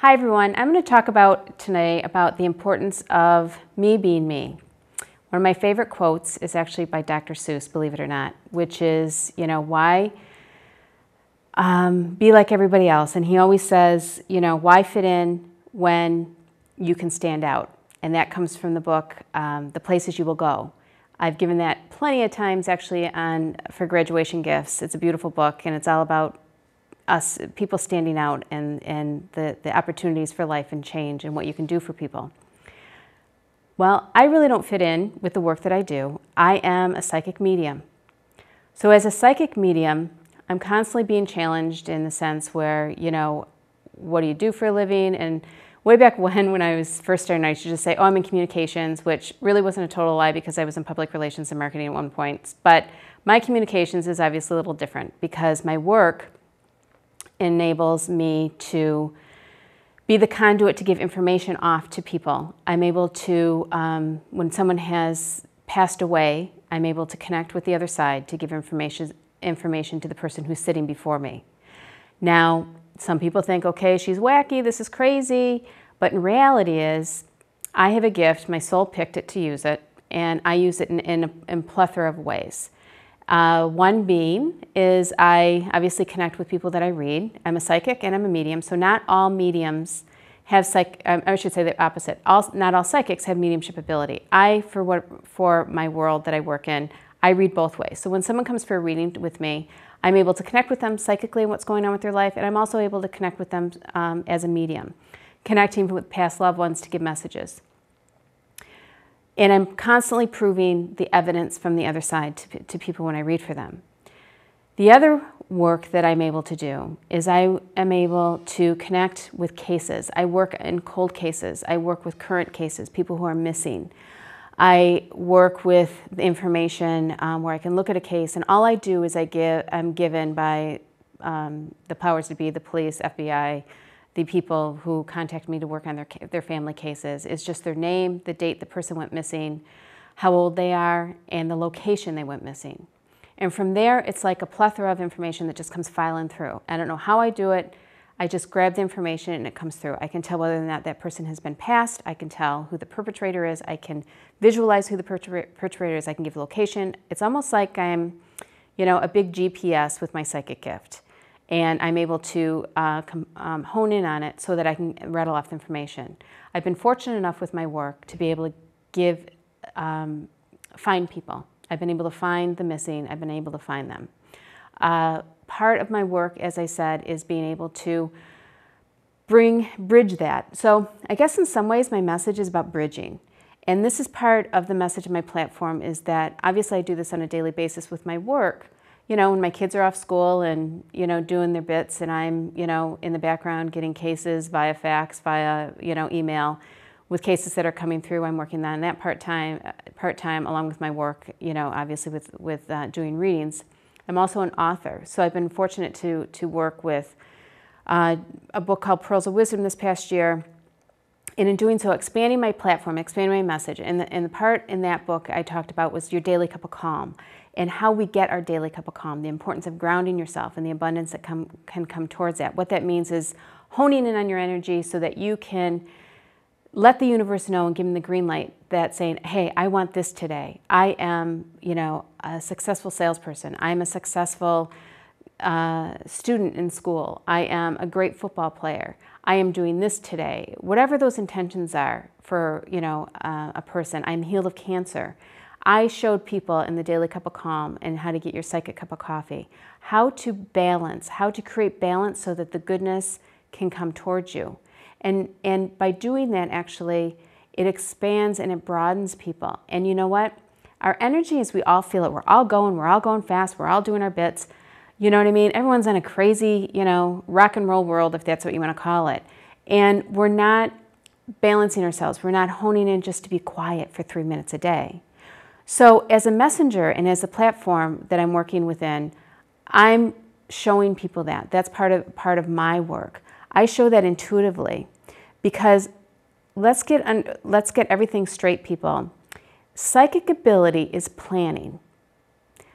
Hi everyone, I'm going to talk today about the importance of me being me. One of my favorite quotes is actually by Dr. Seuss, believe it or not, which is, why be like everybody else? And he always says, why fit in when you can stand out? And that comes from the book, The Places You Will Go. I've given that plenty of times actually for graduation gifts. It's a beautiful book and it's all about us, people standing out and the opportunities for life and change and what you can do for people. Well, I really don't fit in with the work that I do. I am a psychic medium. So as a psychic medium, I'm constantly being challenged in the sense where, what do you do for a living? And way back when I was first starting, I used to just say, oh, I'm in communications, which really wasn't a total lie because I was in public relations and marketing at one point. But my communications is obviously a little different because my work enables me to be the conduit to give information off to people. I'm able to, when someone has passed away, I'm able to connect with the other side to give information to the person who's sitting before me. Now, some people think, okay, she's wacky, this is crazy, but in reality is, I have a gift, my soul picked it to use it, and I use it in a plethora of ways. One being is I obviously connect with people that I read. I'm a psychic and I'm a medium, so not all mediums have I should say the opposite. Not all psychics have mediumship ability. For my world that I work in, I read both ways. So when someone comes for a reading with me, I'm able to connect with them psychically and what's going on with their life, and I'm also able to connect with them as a medium, connecting with past loved ones to give messages. And I'm constantly proving the evidence from the other side to people when I read for them. The other work that I'm able to do is I am able to connect with cases. I work in cold cases. I work with current cases, people who are missing. I work with the information where I can look at a case, and all I do is I'm given by the powers to be, the police, FBI, the people who contact me to work on their family cases, is just their name, the date the person went missing, how old they are, and the location they went missing. And from there, it's like a plethora of information that just comes filing through. I don't know how I do it. I just grab the information and it comes through. I can tell whether or not that person has been passed. I can tell who the perpetrator is. I can visualize who the perpetrator is. I can give the location. It's almost like I'm, a big GPS with my psychic gift. And I'm able to hone in on it so that I can rattle off the information. I've been fortunate enough with my work to be able to find people. I've been able to find the missing. I've been able to find them. Part of my work, as I said, is being able to bridge that. So I guess in some ways my message is about bridging. And this is part of the message of my platform, is that obviously I do this on a daily basis with my work. When my kids are off school and, doing their bits, and I'm, in the background getting cases via fax, via, email, with cases that are coming through, I'm working on that part-time along with my work, obviously with doing readings. I'm also an author, so I've been fortunate to work with a book called Pearls of Wisdom this past year, and in doing so, expanding my platform, expanding my message. And the part in that book I talked about was your daily cup of calm, and how we get our daily cup of calm, the importance of grounding yourself and the abundance that can come towards that. What that means is honing in on your energy so that you can let the universe know and give them the green light that saying, hey, I want this today. I am, a successful salesperson. I'm a successful student in school. I am a great football player. I am doing this today. Whatever those intentions are for, a person. I'm healed of cancer. I showed people in the Daily Cup of Calm and how to get your psychic cup of coffee, how to balance, how to create balance so that the goodness can come towards you. And by doing that, actually, it expands and it broadens people. And you know what? Our energy is, we all feel it. We're all going fast. We're all doing our bits. You know what I mean? Everyone's in a crazy, rock and roll world, if that's what you want to call it. And we're not balancing ourselves. We're not honing in just to be quiet for 3 minutes a day. So as a messenger and as a platform that I'm working within, I'm showing people that. That's part of my work. I show that intuitively because let's get everything straight, people. Psychic ability is planning.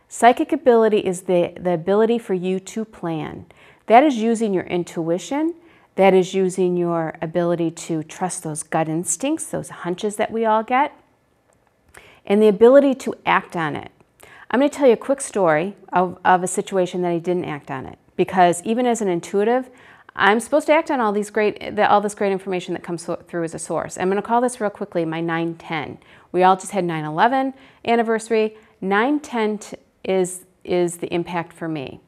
Psychic ability is the ability for you to plan. That is using your intuition. That is using your ability to trust those gut instincts, those hunches that we all get, and the ability to act on it. I'm going to tell you a quick story of a situation that I didn't act on it, because even as an intuitive, I'm supposed to act on all this great information that comes through as a source. I'm going to call this real quickly my 9/10. We all just had 9/11 anniversary. 9/10 is the impact for me.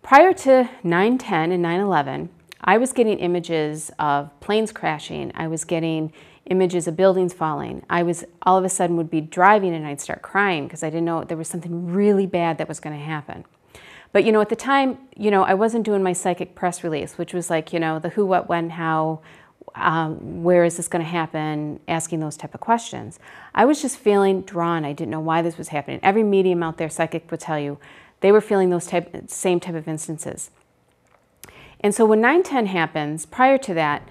Prior to 9/10 and 9/11, I was getting images of planes crashing. I was getting images of buildings falling. I was all of a sudden would be driving and I'd start crying because I didn't know there was something really bad that was going to happen. But, you know, at the time, you know, I wasn't doing my psychic press release, which was like, you know, the who, what, when, how, where is this going to happen, asking those type of questions. I was just feeling drawn. I didn't know why this was happening. Every medium out there, psychic, would tell you, they were feeling those same type of instances. And so when 9/10 happens, prior to that,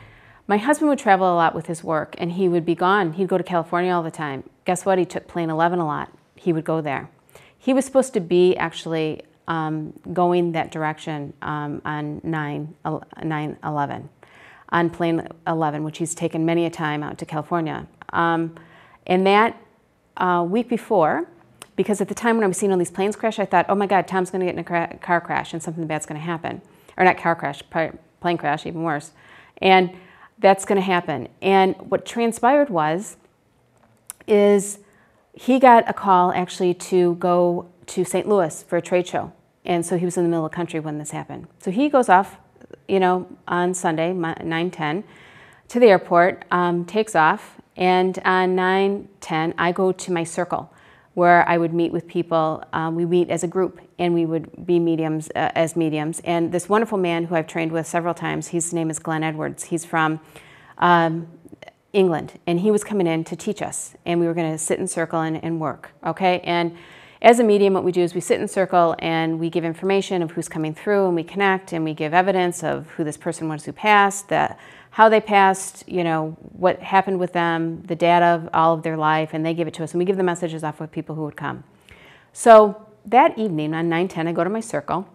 my husband would travel a lot with his work, and he would be gone. He'd go to California all the time. Guess what? He took plane 11 a lot. He would go there. He was supposed to be actually going that direction on 9/11, on plane 11, which he's taken many a time out to California. And that week before, because at the time when I was seeing all these planes crash, I thought, oh my God, Tom's going to get in a car crash and something bad's going to happen. Or not car crash, plane crash, even worse. And that's going to happen. And what transpired is he got a call actually to go to St. Louis for a trade show. And so he was in the middle of the country when this happened. So he goes off, you know, on Sunday, 9/10, to the airport, takes off. And on 9/10, I go to my circle where I would meet with people. We meet as a group, and we would be mediums as mediums. And this wonderful man who I've trained with several times, his name is Glenn Edwards. He's from England, and he was coming in to teach us. And we were going to sit in circle and work, okay? And as a medium, what we do is we sit in circle and we give information of who's coming through, and we connect, and we give evidence of who this person was who passed, how they passed, you know, what happened with them, the data of all of their life, and they give it to us, and we give the messages off with people who would come. So that evening on 9/10, I go to my circle,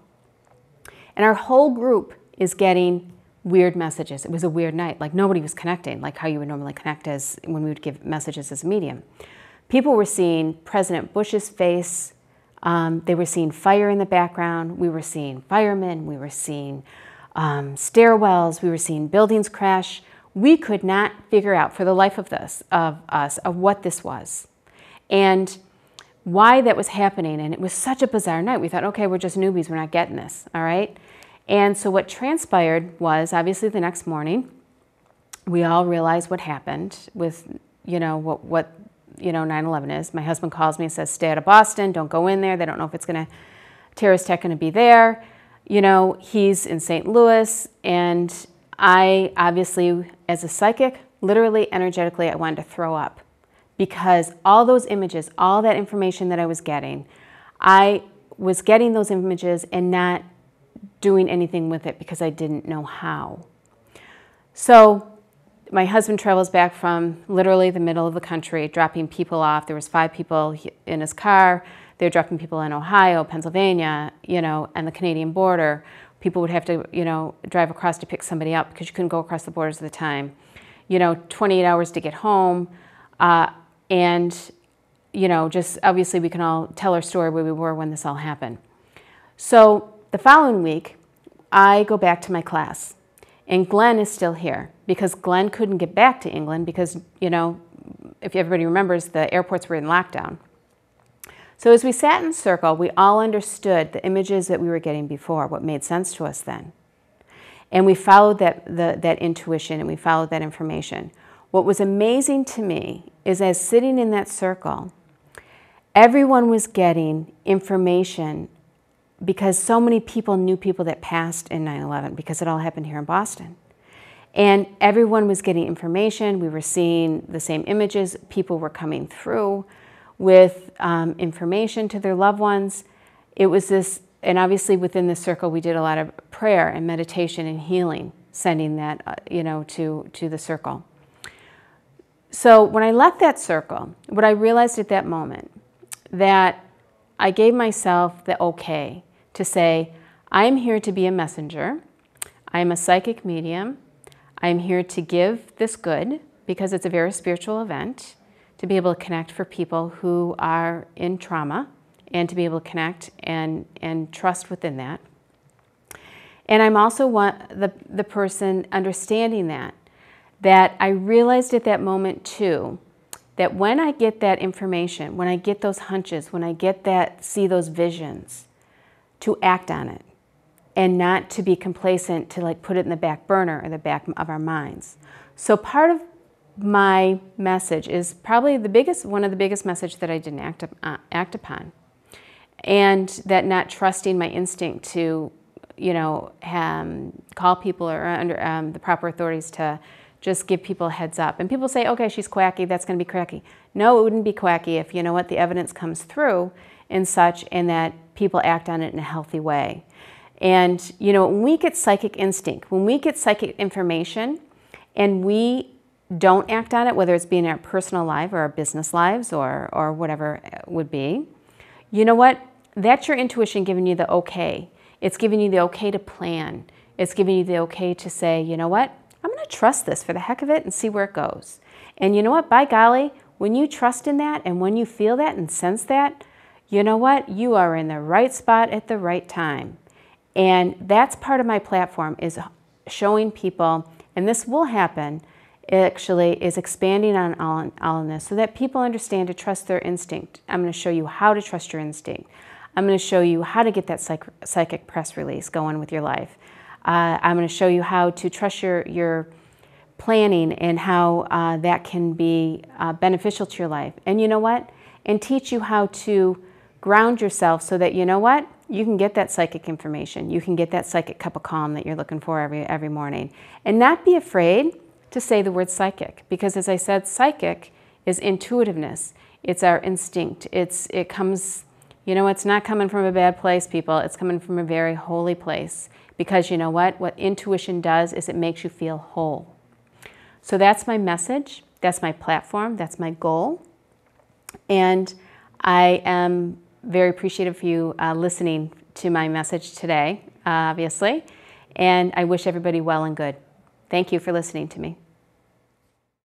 and our whole group is getting weird messages. It was a weird night. Like, nobody was connecting, like how you would normally connect as when we would give messages as a medium. People were seeing President Bush's face. They were seeing fire in the background. We were seeing firemen. We were seeing stairwells. We were seeing buildings crash. We could not figure out for the life of us what this was and why that was happening. And it was such a bizarre night. We thought, okay, we're just newbies. We're not getting this, all right? And so what transpired was, obviously the next morning, we all realized what happened with, you know, what 9/11 is. My husband calls me and says, stay out of Boston. Don't go in there. They don't know if it's going to, terrorist attack going to be there. You know, he's in St. Louis, and I obviously, as a psychic, literally, energetically, I wanted to throw up because all those images, all that information that I was getting those images and not doing anything with it because I didn't know how. So my husband travels back from literally the middle of the country, dropping people off. There was 5 people in his car. They were dropping people in Ohio, Pennsylvania, you know, and the Canadian border. People would have to, you know, drive across to pick somebody up because you couldn't go across the borders at the time. You know, 28 hours to get home. And, you know, just obviously we can all tell our story where we were when this all happened. So the following week, I go back to my class. And Glenn is still here because Glenn couldn't get back to England because, you know, if everybody remembers, the airports were in lockdown. So as we sat in circle, we all understood the images that we were getting before, what made sense to us then. And we followed that intuition, and we followed that information. What was amazing to me is as sitting in that circle, everyone was getting information because so many people knew people that passed in 9/11 because it all happened here in Boston. And everyone was getting information. We were seeing the same images. People were coming through with information to their loved ones. It was this, and obviously within this circle, we did a lot of prayer and meditation and healing, sending that, you know, to the circle. So when I left that circle, what I realized at that moment, that I gave myself the okay to say, I'm here to be a messenger. I'm a psychic medium. I'm here to give this good because it's a very spiritual event, to be able to connect for people who are in trauma and to be able to connect and trust within that. And I'm also the person understanding that I realized at that moment too, that when I get that information, when I get those hunches, when I get see those visions, to act on it and not to be complacent, to like put it in the back burner or the back of our minds. So part of my message is probably one of the biggest message that I didn't act upon. And that not trusting my instinct to, call people or under the proper authorities to just give people a heads up. And people say, okay, she's quacky, that's going to be quacky. No, it wouldn't be quacky if, the evidence comes through and such, and that people act on it in a healthy way. And, when we get psychic instinct, when we get psychic information and we don't act on it, whether it's being in our personal life or our business lives or whatever it would be, you know what? That's your intuition giving you the okay. It's giving you the okay to plan. It's giving you the okay to say, you know what? I'm going to trust this for the heck of it and see where it goes. And you know what? By golly, when you trust in that and when you feel that and sense that, you know what? You are in the right spot at the right time. And that's part of my platform, is showing people, and this will happen, actually, is expanding on all of this so that people understand to trust their instinct. I'm going to show you how to trust your instinct. I'm going to show you how to get that psychic press release going with your life. I'm going to show you how to trust your planning and how that can be beneficial to your life. And you know what? And teach you how to ground yourself so that, you know what? You can get that psychic information. You can get that psychic cup of calm that you're looking for every morning. And not be afraid to say the word psychic, because as I said, psychic is intuitiveness. It's our instinct. It comes, it's not coming from a bad place, people. It's coming from a very holy place, because you know what? What intuition does is it makes you feel whole. So that's my message. That's my platform. That's my goal. And I am very appreciative of you listening to my message today, obviously. And I wish everybody well and good. Thank you for listening to me.